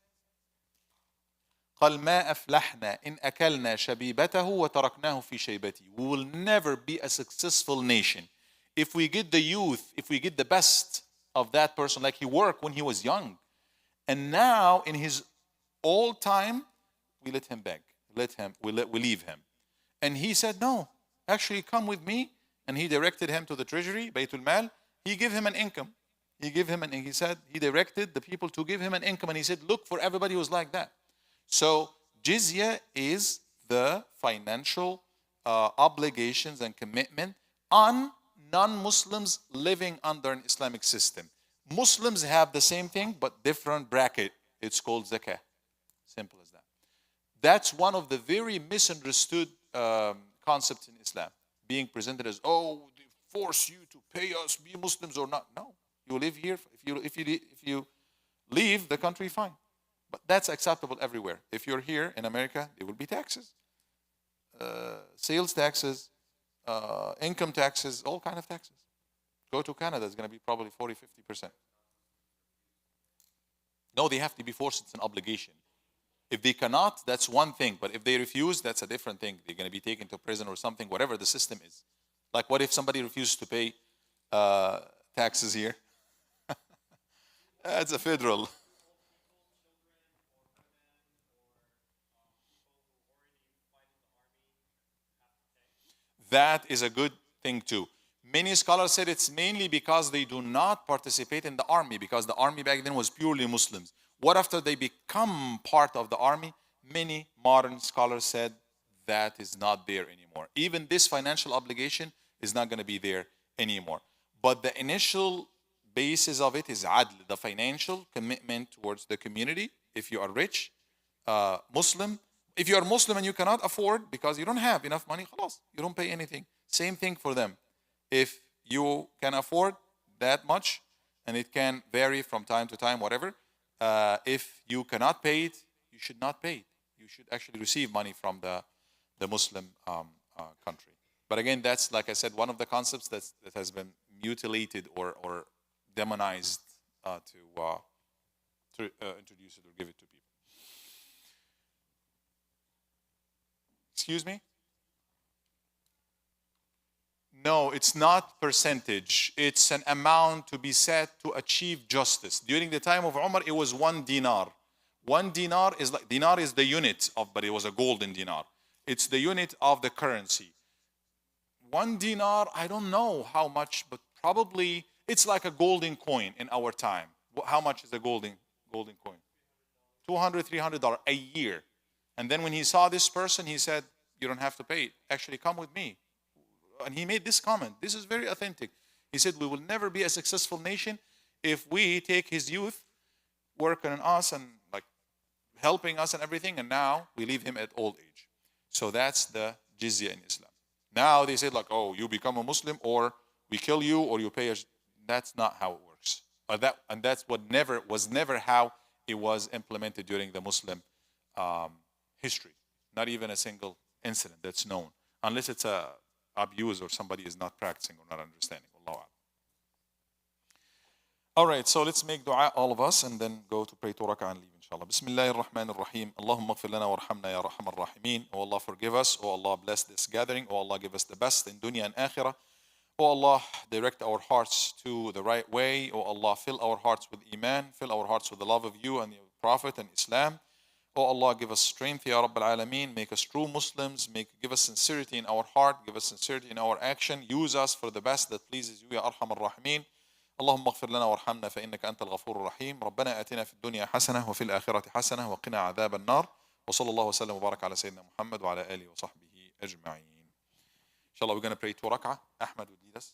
قال ما أفلحنا إن أكلنا شبيبته وتركناه في شيبته. We will never be a successful nation if we get the youth, if we get the best of that person, like he worked when he was young, and now in his old time we let him beg, we leave him. And he said, no, actually come with me. And he directed him to the treasury, Baytul Mal. He gave him an income. He said, he directed the people to give him an income, and he said, look for everybody who's like that. So jizya is the financial obligations and commitment on non-Muslims living under an Islamic system. Muslims have the same thing, but different bracket. It's called zakah. Simple as that. That's one of the very misunderstood concepts in Islam. Being presented as, oh, they force you to pay us, be Muslims or not. No, you live here. If you leave the country, fine. But that's acceptable everywhere. If you're here in America, there will be taxes, sales taxes, income taxes, all kind of taxes. Go to Canada, it's going to be probably 40, 50%. No, they have to be forced. It's an obligation. If they cannot, that's one thing. But if they refuse, that's a different thing. They're going to be taken to prison or something, whatever the system is. Like what if somebody refuses to pay taxes here? That's a federal. That is a good thing too. Many scholars said it's mainly because they do not participate in the army, because the army back then was purely Muslims. What after they become part of the army? Many modern scholars said that is not there anymore. Even this financial obligation is not going to be there anymore. But the initial basis of it is adl, the financial commitment towards the community. If you are rich, Muslim, if you are Muslim and you cannot afford because you don't have enough money, khalas, you don't pay anything. Same thing for them. If you can afford that much, and it can vary from time to time, whatever, if you cannot pay it, you should not pay it. You should actually receive money from the Muslim country. But again, that's, like I said, one of the concepts that has been mutilated or demonized to introduce it or give it to people. Excuse me? No, it's not percentage. It's an amount to be set to achieve justice. During the time of Umar, it was 1 dinar. 1 dinar is the unit of, but it was a golden dinar. It's the unit of the currency. 1 dinar, I don't know how much, but probably it's like a golden coin in our time. How much is a golden coin? $200, $300 a year. And then when he saw this person, he said, you don't have to pay it. Actually, come with me. And he made this comment. This is very authentic. He said, we will never be a successful nation if we take his youth working on us and like helping us and everything, and now we leave him at old age. So that's the jizya in Islam. Now they say like, oh, you become a Muslim or we kill you or you pay us. That's not how it works. And that's what was never how it was implemented during the Muslim history. Not even a single incident that's known, unless it's a abuse or somebody is not practicing or not understanding. Allahu A'lam. All right, so let's make dua, all of us, and then go to pray 2 rak'ah and leave, inshallah. Bismillahir Rahmanir Rahim. Allahumma ighfir lana warhamna ya Rahman Rahimin. Oh Allah, forgive us. Oh Allah, bless this gathering. Oh Allah, give us the best in dunya and akhirah. Oh Allah, direct our hearts to the right way. Oh Allah, fill our hearts with iman. Fill our hearts with the love of you and your Prophet and Islam. Oh Allah, give us strength, Ya Rabb al-Alameen. Make us true Muslims. Give us sincerity in our heart. Give us sincerity in our action. Use us for the best that pleases you, Ya Arhamar Rahimin. اللهم اغفر لنا وارحمنا فإنك أنت الغفور الرحيم. ربنا آتنا في الدنيا حسنة وفي الآخرة حسنة وقنا عذاب النار. وصلى الله وسلم وبارك على سيدنا محمد وعلى آله وصحبه أجمعين. Inshallah, we're going to pray 2 rak'ah. Ahmed would lead us.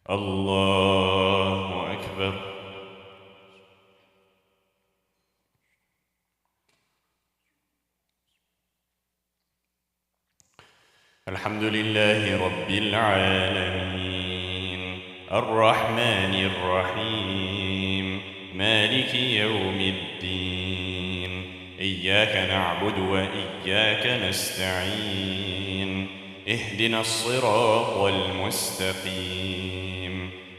الله أكبر. الحمد لله رب العالمين الرحمن الرحيم مالك يوم الدين إياك نعبد وإياك نستعين اهدنا الصراط المستقيم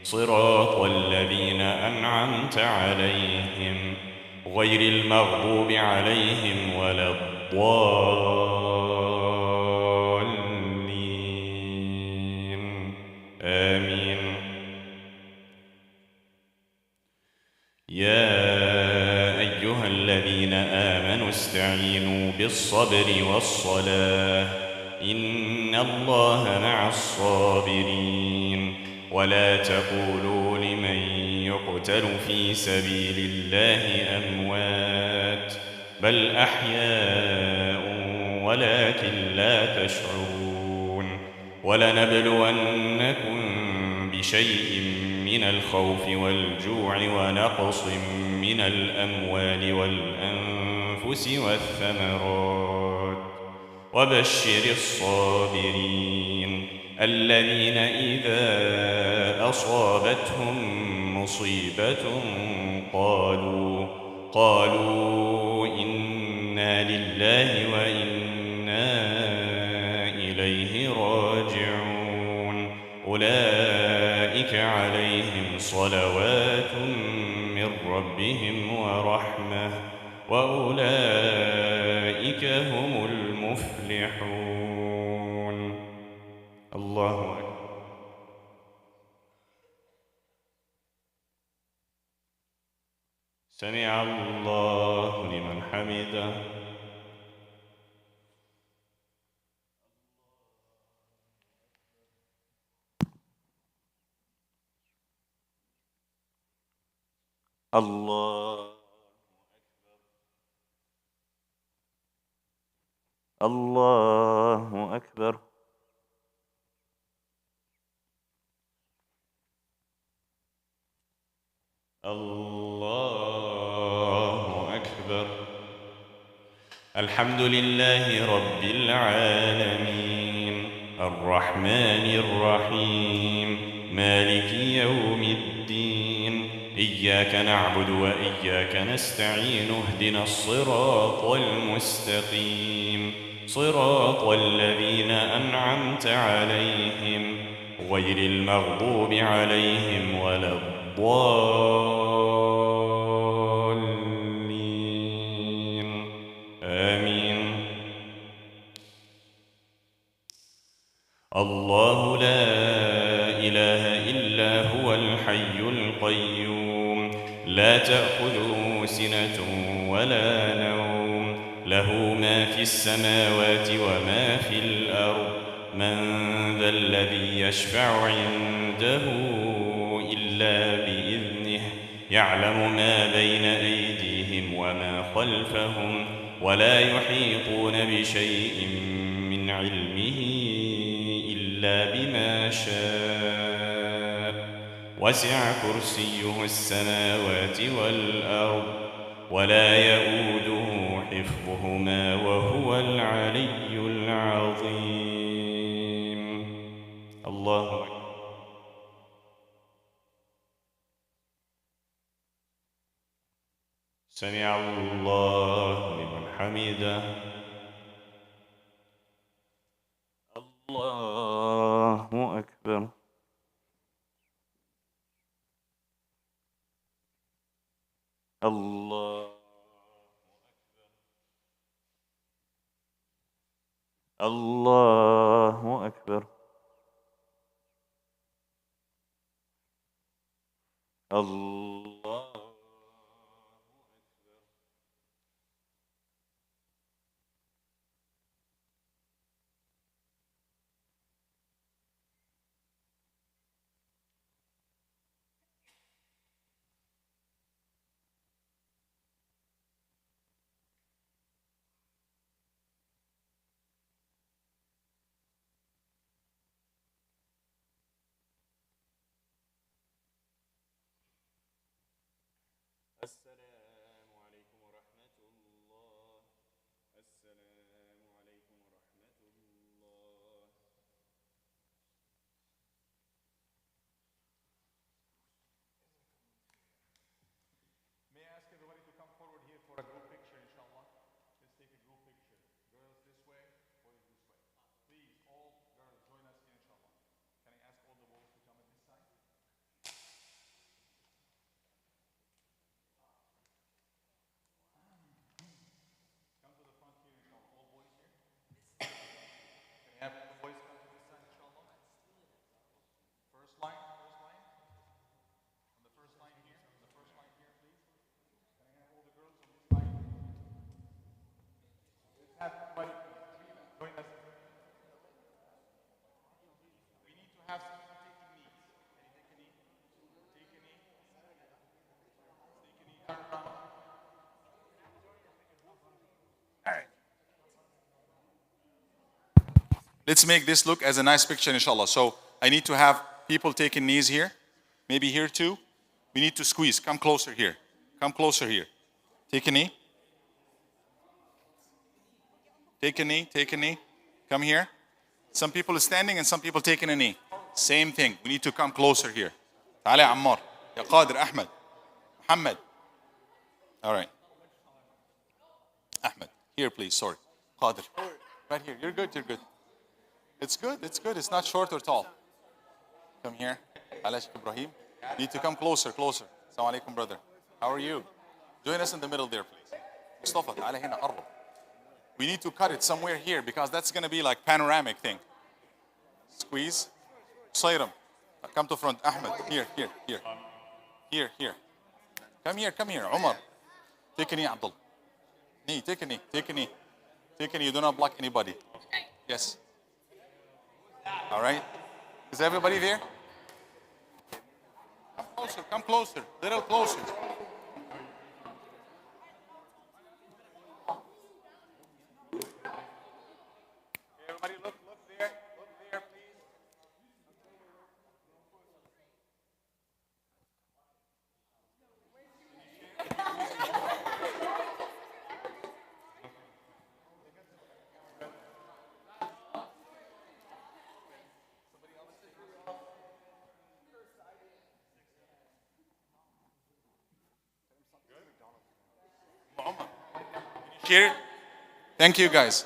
صراط الذين أنعمت عليهم غير المغضوب عليهم ولا الضالين آمين. الذين آمنوا استعينوا بالصبر والصلاة إن الله مع الصابرين ولا تقولوا لمن يقتل في سبيل الله أموات بل أحياء ولكن لا تشعرون ولنبلونكم بشيء من الخوف والجوع ونقص من الأموال والأنفس والثمرات وبشر الصابرين الذين إذا أصابتهم مصيبة قالوا إنا لله وإنا إليه راجعون أولئك عليهم صلوات من ربهم ورحمة وأولئك هم المفلحون الله أكبر سمع الله لمن حمده الله الله أكبر الله أكبر الحمد لله رب العالمين الرحمن الرحيم مالك يوم الدين إياك نعبد وإياك نستعين اهدنا الصراط المستقيم صراط الذين أنعمت عليهم غير المغضوب عليهم ولا الضالين آمين الله لا إله إلا هو الحي القيوم لا تأخذه سنة ولا نوم له ما في السماوات وما في الأرض من ذا الذي يشفع عنده إلا بإذنه يعلم ما بين أيديهم وما خلفهم ولا يحيطون بشيء من علمه إلا بما شاء وسع كرسيه السماوات والأرض ولا يؤوده حفظهما وهو العلي العظيم الله أكبر سمع الله لمن حمده الله أكبر الله الله أكبر الله السلام عليكم ورحمة الله السلام عليكم ورحمة الله May I ask everybody to come forward here for a group picture, inshallah? Let's take a group picture. Girls this way, boys this way. Please, all girls, join us here, inshallah. Can I ask all the boys to come at this side? Come to the front here, inshallah. All Let's make this look as a nice picture, inshallah. So I need to have people taking knees here, maybe here too. We need to squeeze. Come closer here. Come closer here. Take a knee. Take a knee. Take a knee. Come here. Some people are standing and some people taking a knee. Same thing. We need to come closer here. تعال يا عمار. يا قادر أحمد. محمد. All right. Ahmed. Here, please. Sorry. Qadir. Right here. You're good. You're good. It's good. It's good. It's not short or tall. Come here. Alash Ibrahim. Need to come closer. Closer. Assalamu alaikum, brother. How are you? Join us in the middle there, please. Mustafa, تعال هنا قرب. We need to cut it somewhere here because that's going to be like panoramic thing. Squeeze. Sayram. Come to front. Ahmed. Here, here, here. Here, here. Come here, come here. Umar. Take a knee, Abdul. Knee, take a knee, take a knee. Take a knee. You do not block anybody. Yes. All right. Is everybody there? Come closer, come closer. Little closer. Everybody look there. Look there, please. Here. Thank you, guys.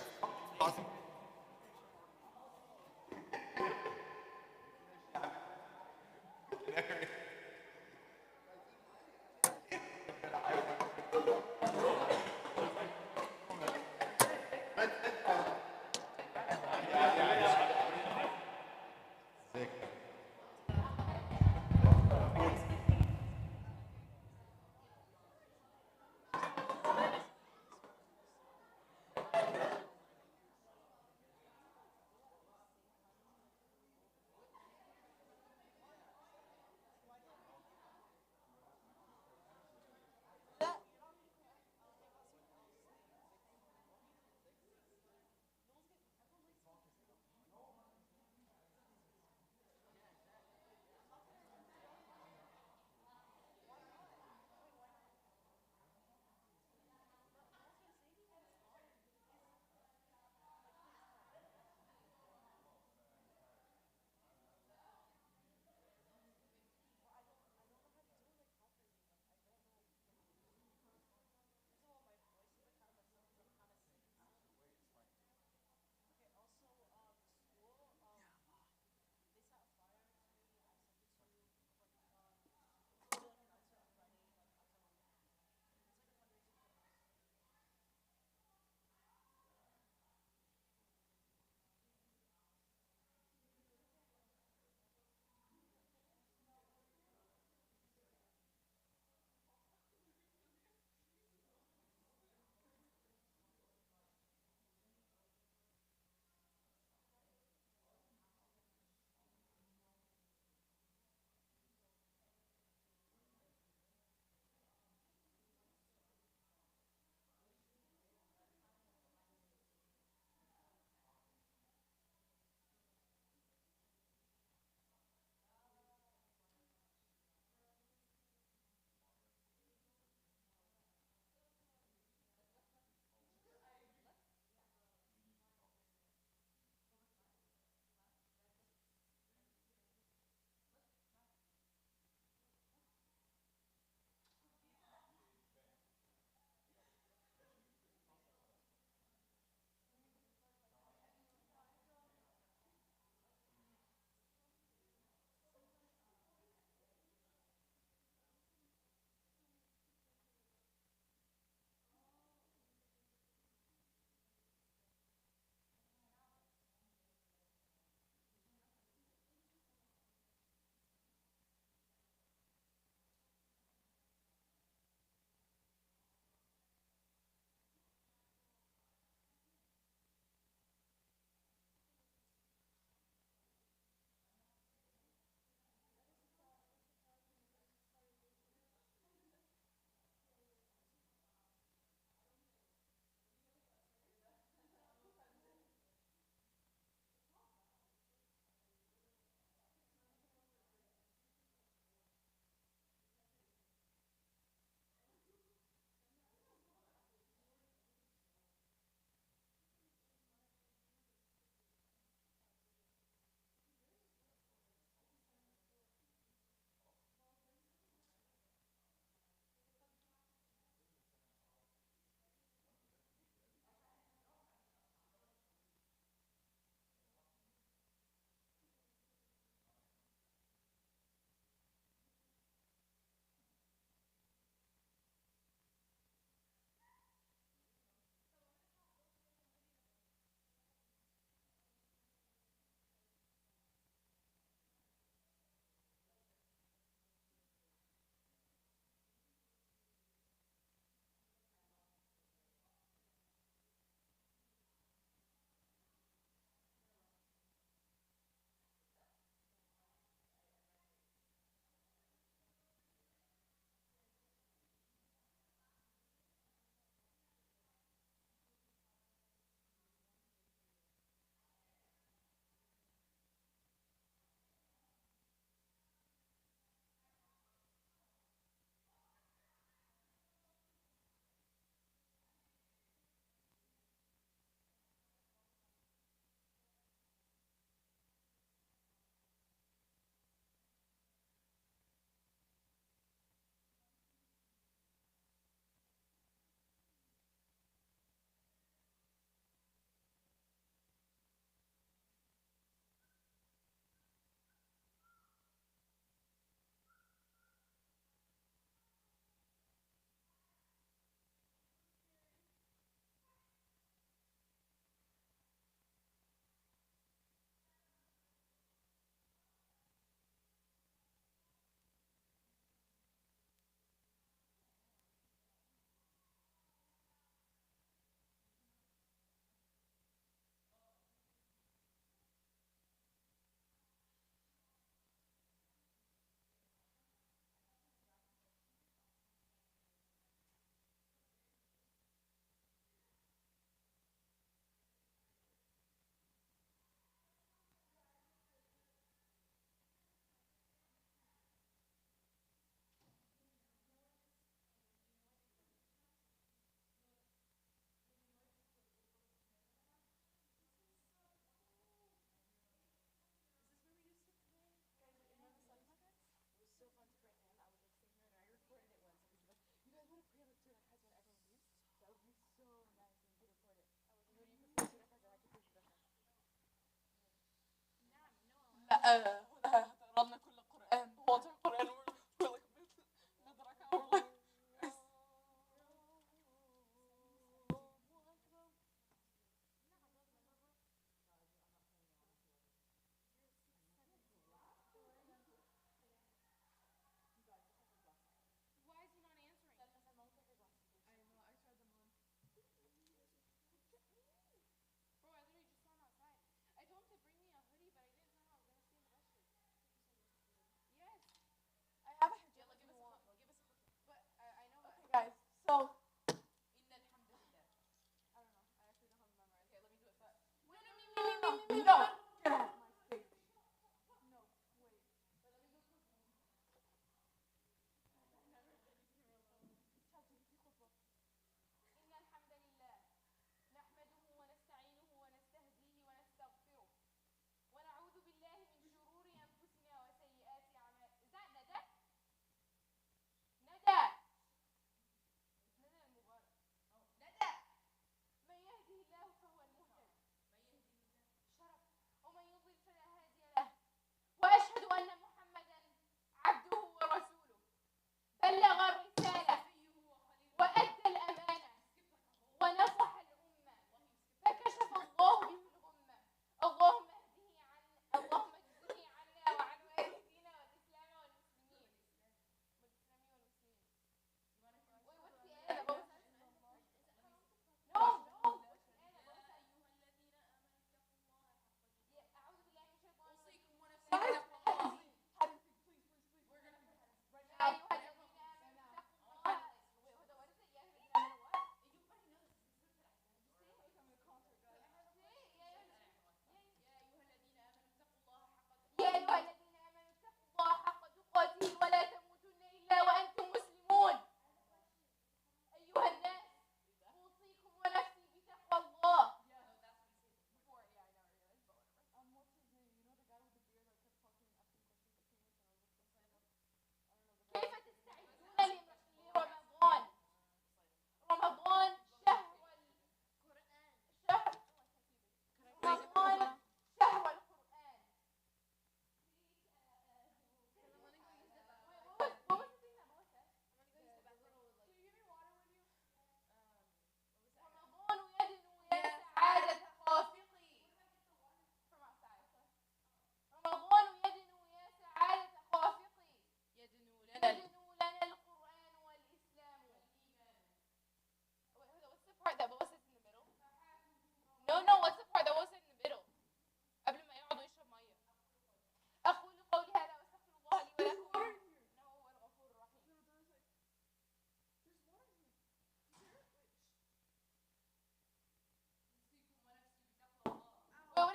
What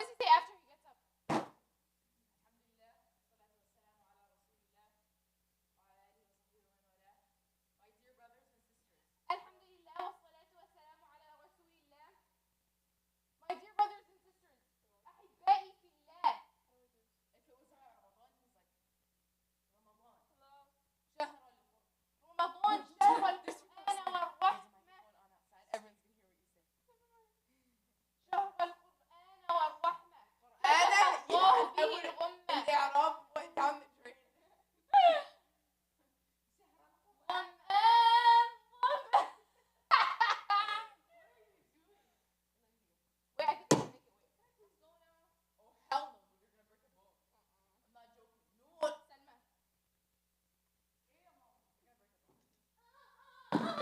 is